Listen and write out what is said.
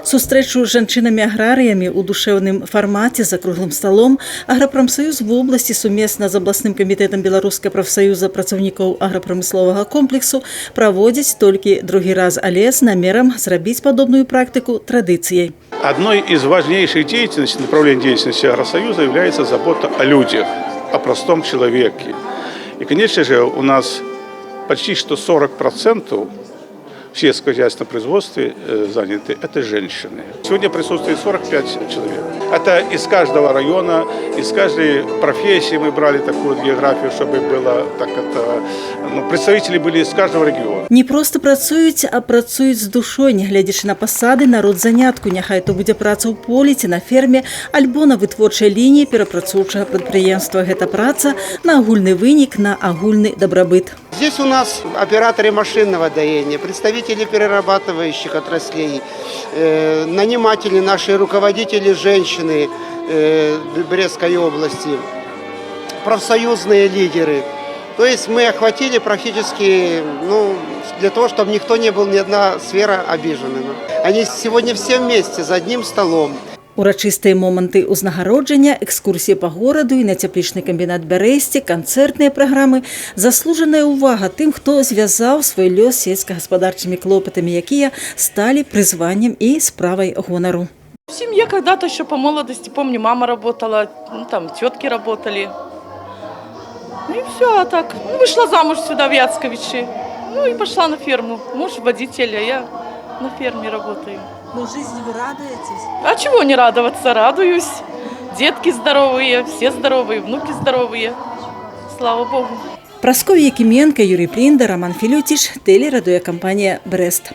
Сустрэчу з жанчынамі-аграрыямі ў душэўным фармаце за круглым сталом Аграпрамсаюз вобласці сумесна з абласным камітэтам Беларускага прафсаюза працаўнікоў аграпрамысловага комплексу праводзяць толькі другі раз, але з намерам зрабіць падобную практыку традыцыяй. Одной из важнейших направлений деятельности Агросоюза является забота о людях, о простом человеке. И, конечно же, у нас почти что 40% в сельскохозяйственном производстве заняты – это женщины. Сегодня присутствует 45 человек. Это из каждого района, из каждой профессии мы брали такую географию, чтобы было так представители были из каждого региона. Не просто працуюць, а працуюць з душой, нягледзячы на пасады, народ занятку, няхай то будзе праца ў полі ці на ферме, альбо на вытворчай лініі перапрацоўчага прадпрыемства. Гэта праца на агульны вынік, на агульны дабрабыт. Здесь у нас операторы машинного доения, представители перерабатывающих отраслей, наниматели, наши руководители, женщины Брестской области, профсоюзные лидеры. То есть мы охватили практически, для того, чтобы никто не был, ни одна сфера обиженным. Они сегодня все вместе за одним столом. Урачыстыя моманты ўзнагароджання, экскурсіі па гораду і на цяплічны камбінат Бярэсце, канцэртныя праграмы, заслужаная ўвага тым, хто звязаў свой лёс сельскагаспадарчымі клопатамі, якія сталі прызваннем і справай гонару. В семье когда-то еще по молодости, помню, мама работала, тетки работали. И все, а так. Вышла замуж сюда, в Яцковичи. И пошла на ферму. Муж водитель, а я на ферме работаю. Но жизни вы радуетесь? А чего не радоваться? Радуюсь. Детки здоровые, все здоровые, внуки здоровые. Слава Богу. Прасков'я Якименко, Юрій Плінда, Роман Філютіш, телерадіокомпанія «Брест».